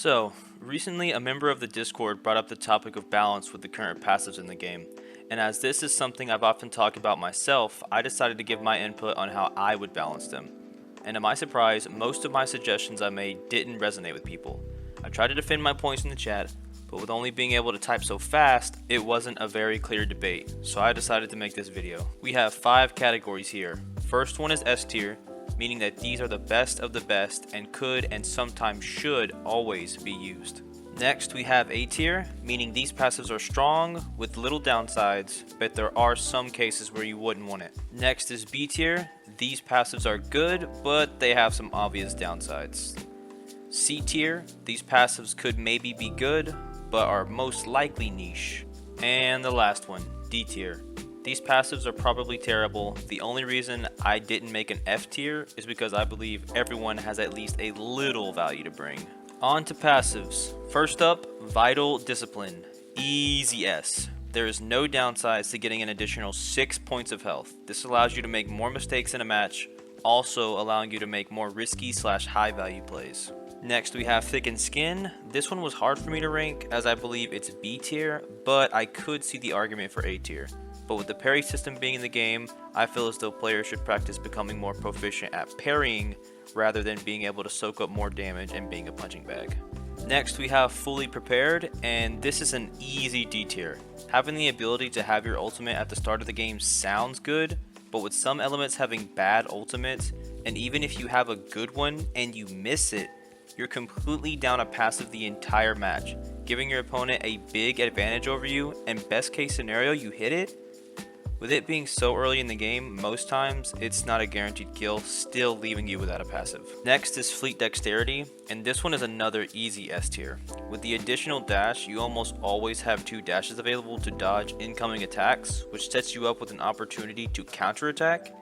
So, recently a member of the Discord brought up the topic of balance with the current passives in the game, and as this is something I've often talked about myself, I decided to give my input on how I would balance them. And to my surprise, most of my suggestions I made didn't resonate with people. I tried to defend my points in the chat, but with only being able to type so fast, it wasn't a very clear debate, so I decided to make this video. We have 5 categories here. First one is S tier, meaning that these are the best of the best and could and sometimes should always be used. Next we have A tier, meaning these passives are strong with little downsides, but there are some cases where you wouldn't want it. Next is B tier, these passives are good, but they have some obvious downsides. C tier, these passives could maybe be good, but are most likely niche. And the last one, D tier. These passives are probably terrible. The only reason I didn't make an F tier is because I believe everyone has at least a little value to bring. On to passives. First up, Vital Discipline. Easy S. There is no downsides to getting an additional 6 points of health. This allows you to make more mistakes in a match, also allowing you to make more risky / high value plays. Next we have Thickened Skin. This one was hard for me to rank as I believe it's B tier, but I could see the argument for A tier. But with the parry system being in the game, I feel as though players should practice becoming more proficient at parrying rather than being able to soak up more damage and being a punching bag. Next we have Fully Prepared, and this is an easy D tier. Having the ability to have your ultimate at the start of the game sounds good, but with some elements having bad ultimates, and even if you have a good one and you miss it, you're completely down a passive the entire match, giving your opponent a big advantage over you, and best case scenario you hit it. With it being so early in the game, most times it's not a guaranteed kill, still leaving you without a passive. Next is Fleet Dexterity, and this one is another easy S tier. With the additional dash, you almost always have 2 dashes available to dodge incoming attacks, which sets you up with an opportunity to counterattack.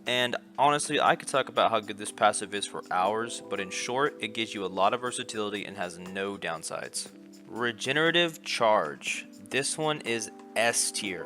And honestly, I could talk about how good this passive is for hours, but in short, it gives you a lot of versatility and has no downsides. Regenerative Charge. This one is S tier.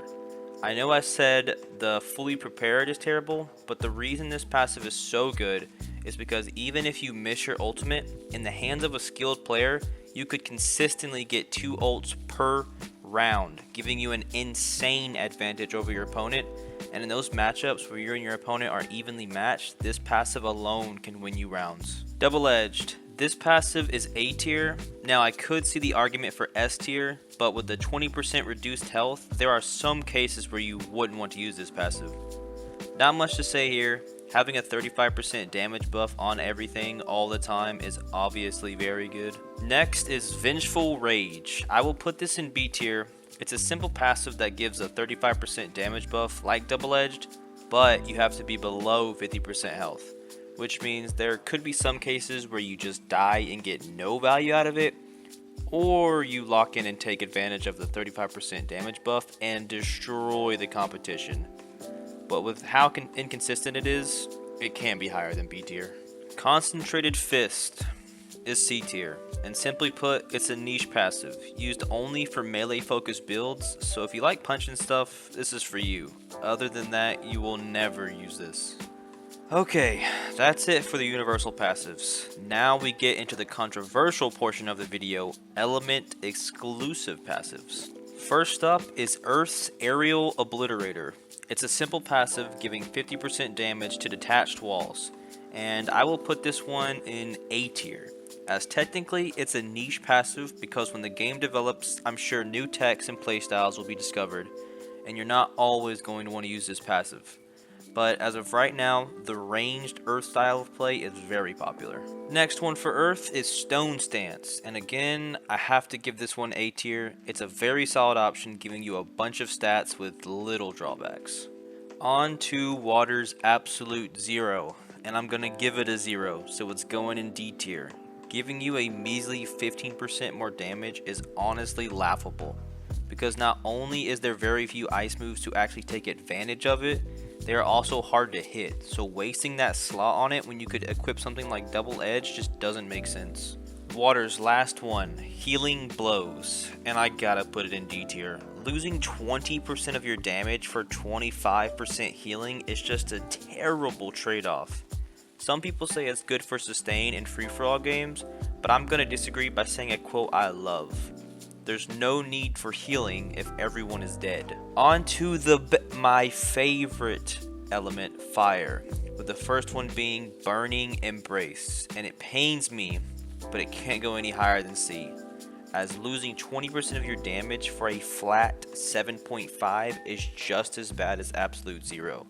I know I said the Fully Prepared is terrible, but the reason this passive is so good is because even if you miss your ultimate, in the hands of a skilled player, you could consistently get 2 ults per round, giving you an insane advantage over your opponent. And in those matchups where you and your opponent are evenly matched, this passive alone can win you rounds. Double-Edged. This passive is A tier. Now I could see the argument for S tier, but with the 20% reduced health, there are some cases where you wouldn't want to use this passive. Not much to say here. Having a 35% damage buff on everything all the time is obviously very good. Next is Vengeful Rage. I will put this in B tier. It's a simple passive that gives a 35% damage buff like Double-Edged, but you have to be below 50% health, which means there could be some cases where you just die and get no value out of it, or you lock in and take advantage of the 35% damage buff and destroy the competition. But with how inconsistent it is, it can be higher than B tier. Concentrated Fist is C tier, and simply put, it's a niche passive, used only for melee focused builds, so if you like punching stuff, this is for you. Other than that, you will never use this. Okay, that's it for the universal passives. Now we get into the controversial portion of the video, element exclusive passives. First up is Earth's Aerial Obliterator. It's a simple passive giving 50% damage to detached walls, and I will put this one in A tier, as technically it's a niche passive because when the game develops, I'm sure new techs and playstyles will be discovered, and you're not always going to want to use this passive. But as of right now, the ranged Earth style of play is very popular. Next one for Earth is Stone Stance, and again, I have to give this one A tier. It's a very solid option, giving you a bunch of stats with little drawbacks. On to Water's Absolute Zero, and I'm gonna give it a 0, so it's going in D tier. Giving you a measly 15% more damage is honestly laughable, because not only is there very few ice moves to actually take advantage of it, they are also hard to hit, so wasting that slot on it when you could equip something like Double-Edged just doesn't make sense. Water's last one, Healing Blows, and I gotta put it in D tier. Losing 20% of your damage for 25% healing is just a terrible trade-off. Some people say it's good for sustain in free-for-all games, but I'm gonna disagree by saying a quote I love. There's no need for healing if everyone is dead. On to my favorite element, fire, with the first one being Burning Embrace, and it pains me, but it can't go any higher than C, as losing 20% of your damage for a flat 7.5 is just as bad as absolute 0.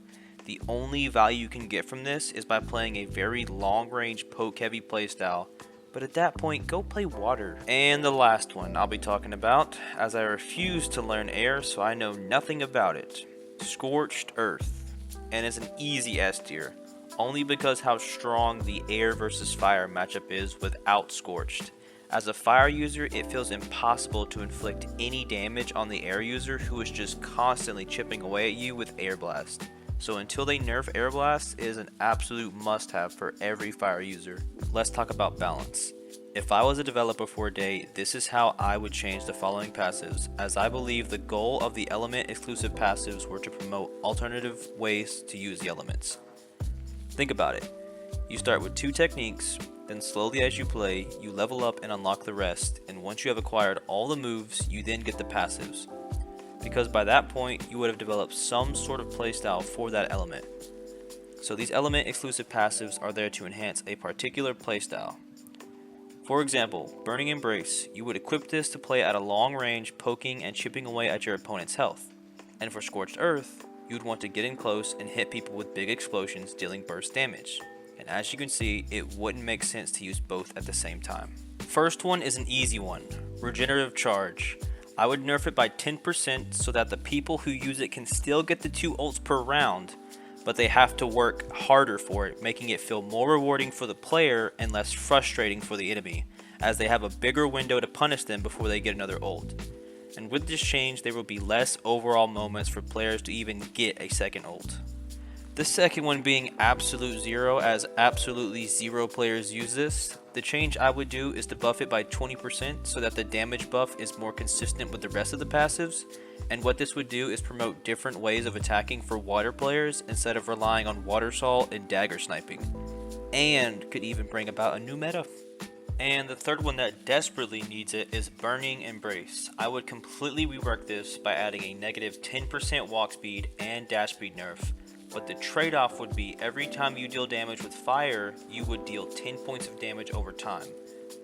The only value you can get from this is by playing a very long-range poke-heavy playstyle, but at that point, go play water. And the last one I'll be talking about, as I refuse to learn air, so I know nothing about it. Scorched Earth, and it's an easy S tier, only because how strong the air versus fire matchup is without Scorched. As a fire user, it feels impossible to inflict any damage on the air user who is just constantly chipping away at you with Air Blast. So until they nerf Air Blast, it is an absolute must-have for every fire user. Let's talk about balance. If I was a developer for a day, this is how I would change the following passives, as I believe the goal of the element exclusive passives were to promote alternative ways to use the elements. Think about it. You start with 2 techniques, then slowly as you play, you level up and unlock the rest, and once you have acquired all the moves, you then get the passives. Because by that point, you would have developed some sort of playstyle for that element. So these element exclusive passives are there to enhance a particular playstyle. For example, Burning Embrace, you would equip this to play at a long range, poking and chipping away at your opponent's health. And for Scorched Earth, you would want to get in close and hit people with big explosions dealing burst damage. And as you can see, it wouldn't make sense to use both at the same time. First one is an easy one, Regenerative Charge. I would nerf it by 10% so that the people who use it can still get the 2 ults per round, but they have to work harder for it, making it feel more rewarding for the player and less frustrating for the enemy, as they have a bigger window to punish them before they get another ult. And with this change, there will be less overall moments for players to even get a second ult. The second one being Absolute Zero, as absolutely 0 players use this. The change I would do is to buff it by 20% so that the damage buff is more consistent with the rest of the passives, and what this would do is promote different ways of attacking for water players instead of relying on water assault and dagger sniping, and could even bring about a new meta. And the third one that desperately needs it is Burning Embrace. I would completely rework this by adding a negative 10% walk speed and dash speed nerf. But the trade-off would be every time you deal damage with fire, you would deal 10 points of damage over time.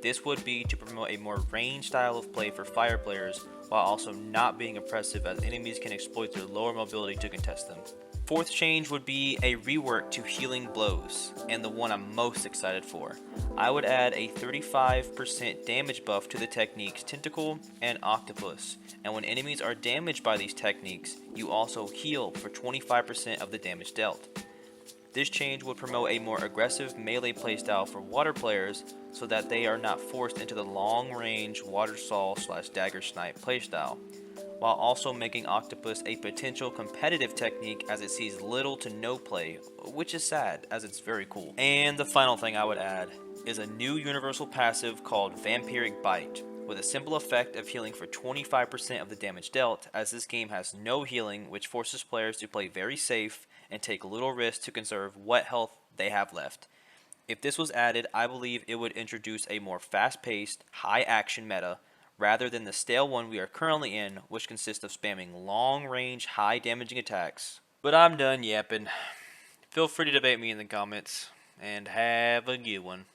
This would be to promote a more ranged style of play for fire players, while also not being oppressive as enemies can exploit their lower mobility to contest them. Fourth change would be a rework to Healing Blows, and the one I'm most excited for. I would add a 35% damage buff to the techniques Tentacle and Octopus, and when enemies are damaged by these techniques, you also heal for 25% of the damage dealt. This change would promote a more aggressive melee playstyle for water players so that they are not forced into the long-range water saw / dagger snipe playstyle, while also making Octopus a potential competitive technique as it sees little to no play, which is sad as it's very cool. And the final thing I would add is a new universal passive called Vampiric Bite, with a simple effect of healing for 25% of the damage dealt, as this game has no healing, which forces players to play very safe and take little risk to conserve what health they have left. If this was added, I believe it would introduce a more fast-paced, high-action meta, rather than the stale one we are currently in, which consists of spamming long-range, high-damaging attacks. But I'm done yapping. Feel free to debate me in the comments, and have a good one.